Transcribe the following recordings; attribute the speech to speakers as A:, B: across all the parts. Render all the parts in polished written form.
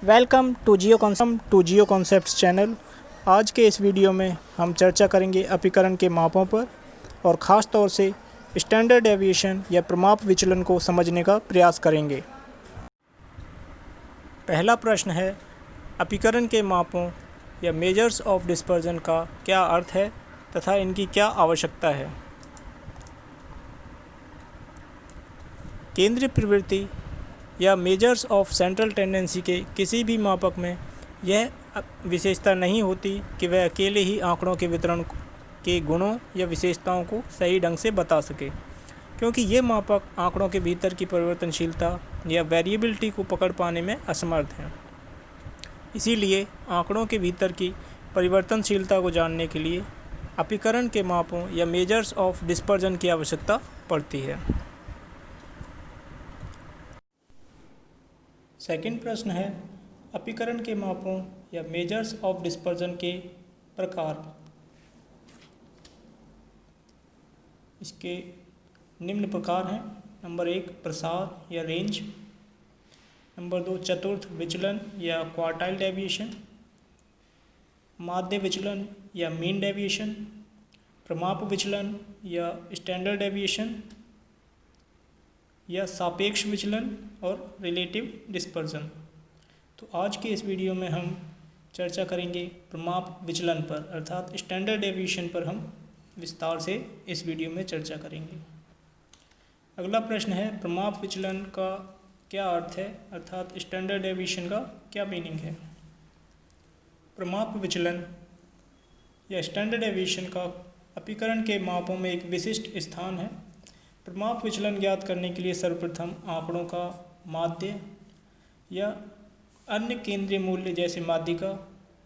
A: Welcome to Geo Concepts channel. आज के इस वीडियो में हम चर्चा करेंगे अपीकरण के मापों पर और ख़ास तौर से स्टैंडर्ड डेविएशन या प्रमाप विचलन को समझने का प्रयास करेंगे। पहला प्रश्न है, अपीकरण के मापों या मेजर्स ऑफ डिस्पर्जन का क्या अर्थ है तथा इनकी क्या आवश्यकता है। केंद्रीय प्रवृत्ति या मेजर्स ऑफ सेंट्रल टेंडेंसी के किसी भी मापक में यह विशेषता नहीं होती कि वह अकेले ही आंकड़ों के वितरण के गुणों या विशेषताओं को सही ढंग से बता सके, क्योंकि ये मापक आंकड़ों के भीतर की परिवर्तनशीलता या वेरिएबिलिटी को पकड़ पाने में असमर्थ हैं। इसीलिए आंकड़ों के भीतर की परिवर्तनशीलता को जानने के लिए अपीकरण के मापों या मेजर्स ऑफ डिस्पर्जन की आवश्यकता पड़ती है। सेकंड प्रश्न है, अपीकरण के मापों या मेजर्स ऑफ डिस्पर्जन के प्रकार। इसके निम्न प्रकार हैं। नंबर 1 प्रसार या रेंज, नंबर 2 चतुर्थ विचलन या क्वार्टाइल डेविएशन, माध्य विचलन या मीन डेविएशन, प्रमाप विचलन या स्टैंडर्ड डेविएशन या सापेक्ष विचलन और रिलेटिव डिस्पर्जन। तो आज के इस वीडियो में हम चर्चा करेंगे प्रमाप विचलन पर, अर्थात स्टैंडर्ड डेविएशन पर हम विस्तार से इस वीडियो में चर्चा करेंगे। अगला प्रश्न है, प्रमाप विचलन का क्या अर्थ है, अर्थात स्टैंडर्ड डेविएशन का क्या मीनिंग है। प्रमाप विचलन या स्टैंडर्ड डेविएशन का अपीकरण के मापों में एक विशिष्ट स्थान है। प्रमाप विचलन ज्ञात करने के लिए सर्वप्रथम आंकड़ों का माध्य या अन्य केंद्रीय मूल्य जैसे माध्यिका,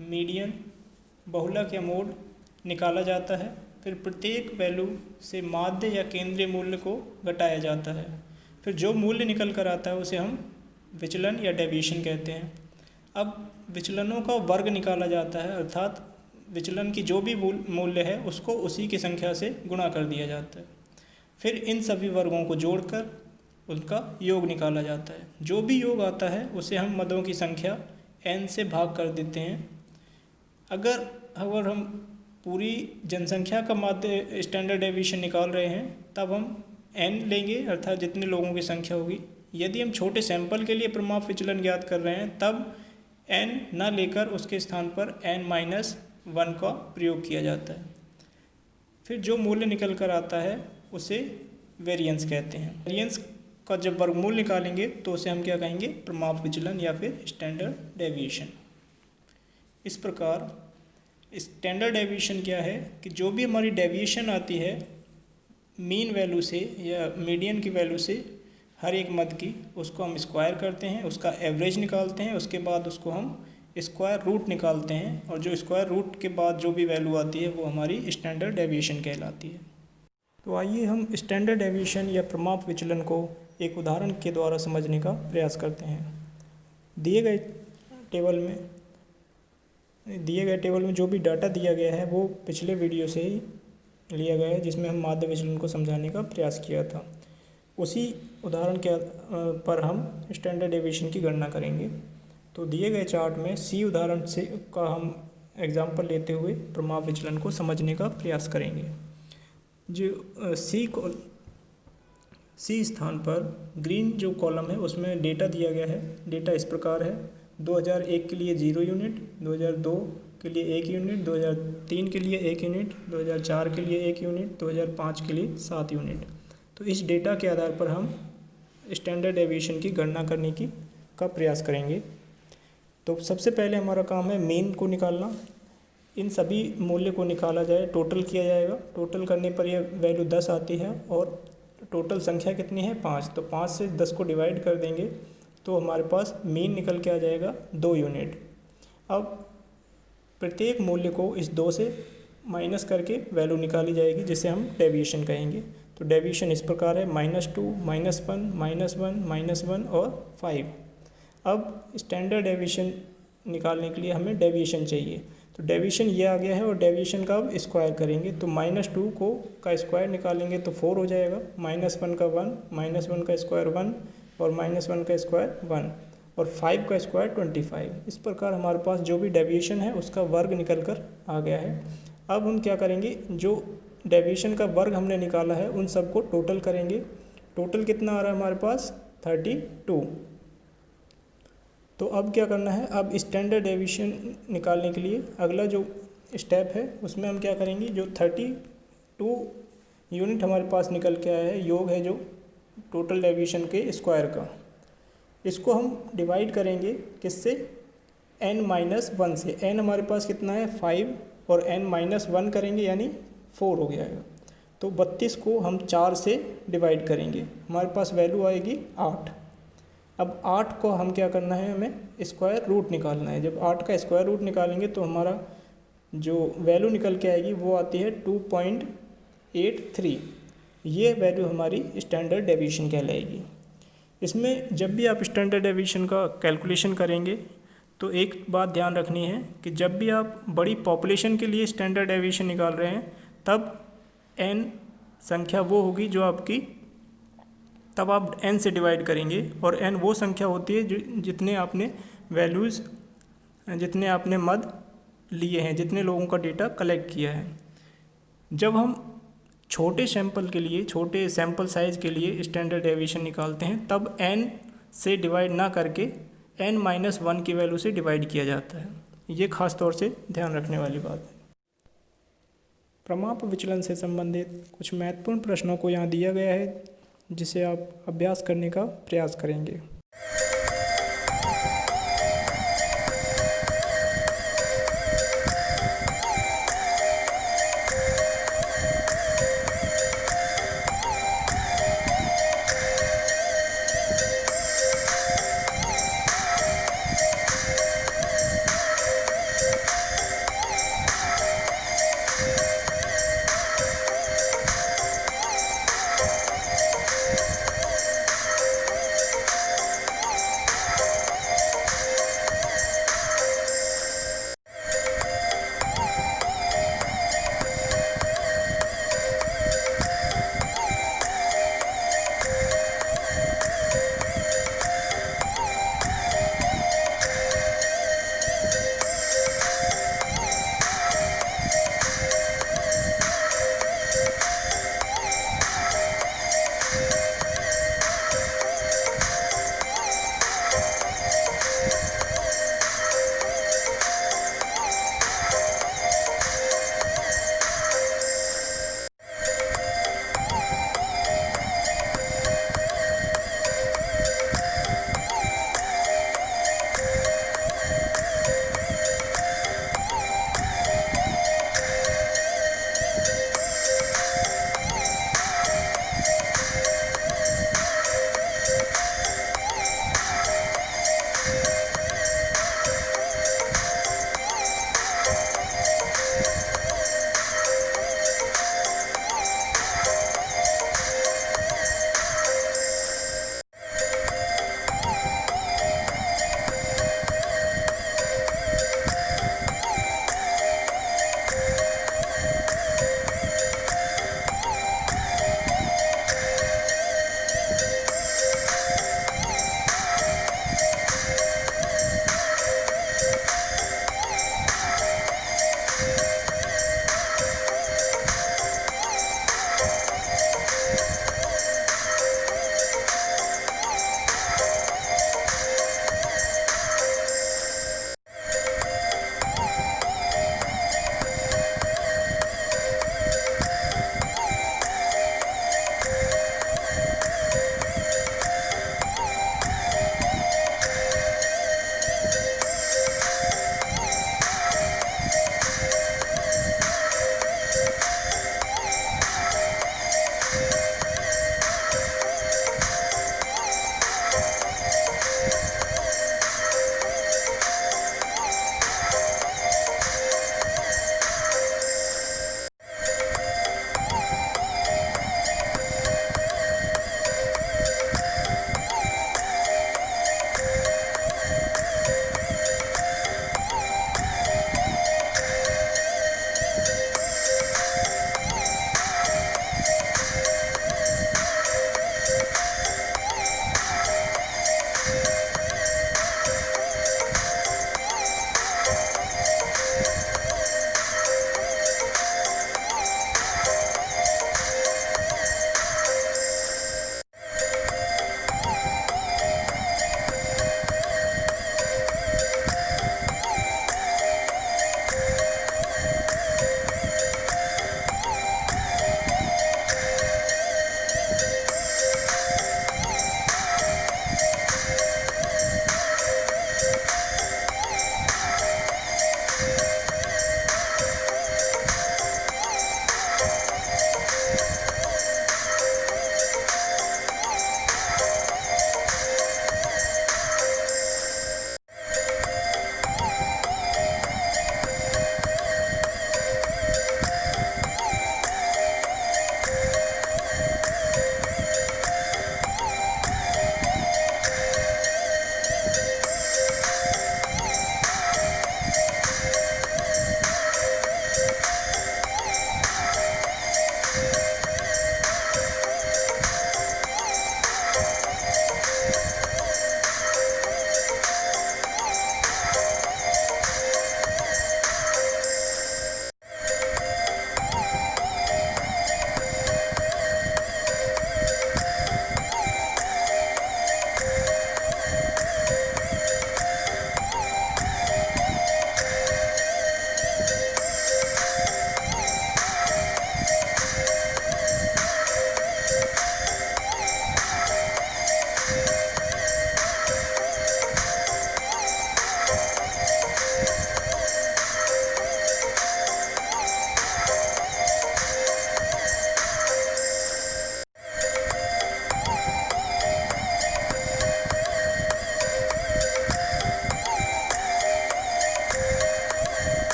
A: मीडियन, बहुलक या मोड निकाला जाता है। फिर प्रत्येक वैल्यू से माध्य या केंद्रीय मूल्य को घटाया जाता है। फिर जो मूल्य निकल कर आता है उसे हम विचलन या डेविएशन कहते हैं। अब विचलनों का वर्ग निकाला जाता है, अर्थात विचलन की जो भी मूल्य है उसको उसी की संख्या से गुणा कर दिया जाता है। फिर इन सभी वर्गों को जोड़कर उनका योग निकाला जाता है। जो भी योग आता है उसे हम मदों की संख्या n से भाग कर देते हैं। अगर हम पूरी जनसंख्या का माध्य स्टैंडर्ड डेविएशन निकाल रहे हैं तब हम n लेंगे, अर्थात जितने लोगों की संख्या होगी। यदि हम छोटे सैंपल के लिए प्रमाप विचलन ज्ञात कर रहे हैं तब n न लेकर उसके स्थान पर n-1 का प्रयोग किया जाता है। फिर जो मूल्य निकल कर आता है उसे वेरिएंस कहते हैं। वेरिएंस का जब वर्गमूल निकालेंगे तो उसे हम क्या कहेंगे, प्रमाप विचलन या फिर स्टैंडर्ड डेविएशन। इस प्रकार स्टैंडर्ड डेविएशन क्या है कि जो भी हमारी डेविएशन आती है मीन वैल्यू से या मीडियन की वैल्यू से हर एक मद की, उसको हम स्क्वायर करते हैं, उसका एवरेज निकालते हैं, उसके बाद उसको हम स्क्वायर रूट निकालते हैं और जो स्क्वायर रूट के बाद जो भी वैल्यू आती है वो हमारी स्टैंडर्ड डेविएशन कहलाती है। तो आइए हम स्टैंडर्ड डेविएशन या प्रमाप विचलन को एक उदाहरण के द्वारा समझने का प्रयास करते हैं। दिए गए टेबल में जो भी डाटा दिया गया है वो पिछले वीडियो से ही लिया गया है, जिसमें हम माध्य विचलन को समझाने का प्रयास किया था। उसी उदाहरण के पर हम स्टैंडर्ड डेविएशन की गणना करेंगे। तो दिए गए चार्ट में सी उदाहरण से का हम एग्जाम्पल लेते हुए प्रमाप विचलन को समझने का प्रयास करेंगे। जो सी स्थान पर ग्रीन जो कॉलम है उसमें डेटा दिया गया है। डेटा इस प्रकार है, 2001 के लिए 0 यूनिट, 2002 के लिए 1 यूनिट, 2003 के लिए 1 यूनिट, 2004 के लिए 1 यूनिट, 2005 के लिए 7 यूनिट। तो इस डेटा के आधार पर हम स्टैंडर्ड डेविएशन की गणना करने का प्रयास करेंगे। तो सबसे पहले हमारा काम है मीन को निकालना। इन सभी मूल्य को निकाला जाए, टोटल किया जाएगा। टोटल करने पर यह वैल्यू 10 आती है और टोटल संख्या कितनी है, 5। तो 5 से 10 को डिवाइड कर देंगे तो हमारे पास मीन निकल के आ जाएगा 2 यूनिट। अब प्रत्येक मूल्य को इस 2 से माइनस करके वैल्यू निकाली जाएगी, जिसे हम डेविएशन कहेंगे। तो डेविएशन इस प्रकार है, -2, -1, -1 और 5। अब स्टैंडर्ड डेविएशन निकालने के लिए हमें डेविएशन चाहिए। तो डेविएशन ये आ गया है और डेविएशन का अब स्क्वायर करेंगे। तो -2 का स्क्वायर निकालेंगे तो 4 हो जाएगा, -1 का 1, -1 का स्क्वायर 1 और -1 का स्क्वायर 1। और 5 का स्क्वायर 25। इस प्रकार हमारे पास जो भी डेविएशन है उसका वर्ग निकल कर आ गया है। अब हम क्या करेंगे, जो डेविएशन का वर्ग हमने निकाला है उन सबको टोटल करेंगे। टोटल कितना आ रहा है हमारे पास 32। तो अब क्या करना है, अब स्टैंडर्ड डेविएशन निकालने के लिए अगला जो स्टेप है उसमें हम क्या करेंगे, जो 32 यूनिट हमारे पास निकल के आया है, योग है जो टोटल डेविएशन के स्क्वायर का, इसको हम डिवाइड करेंगे किससे, n-1 से। n हमारे पास कितना है 5 और n-1 करेंगे यानी 4 हो गया है। तो 32 को हम 4 से डिवाइड करेंगे, हमारे पास वैल्यू आएगी 8। अब 8 को हम क्या करना है, हमें स्क्वायर रूट निकालना है। जब 8 का स्क्वायर रूट निकालेंगे तो हमारा जो वैल्यू निकल के आएगी वो आती है 2.83। ये वैल्यू हमारी स्टैंडर्ड डेविएशन कहलाएगी। इसमें जब भी आप स्टैंडर्ड डेविएशन का कैलकुलेशन करेंगे तो एक बात ध्यान रखनी है कि जब भी आप बड़ी पॉपुलेशन के लिए स्टैंडर्ड डेविएशन निकाल रहे हैं तब n संख्या वो होगी जो आपकी, तब आप n से डिवाइड करेंगे और n वो संख्या होती है जो जितने आपने वैल्यूज़, जितने आपने मद लिए हैं, जितने लोगों का डेटा कलेक्ट किया है। जब हम छोटे सैंपल के लिए, छोटे सैंपल साइज़ के लिए स्टैंडर्ड डेविएशन निकालते हैं तब n से डिवाइड ना करके n-1 की वैल्यू से डिवाइड किया जाता है। ये खास तौर से ध्यान रखने वाली बात है। प्रमाप विचलन से संबंधित कुछ महत्वपूर्ण प्रश्नों को यहाँ दिया गया है जिसे आप अभ्यास करने का प्रयास करेंगे।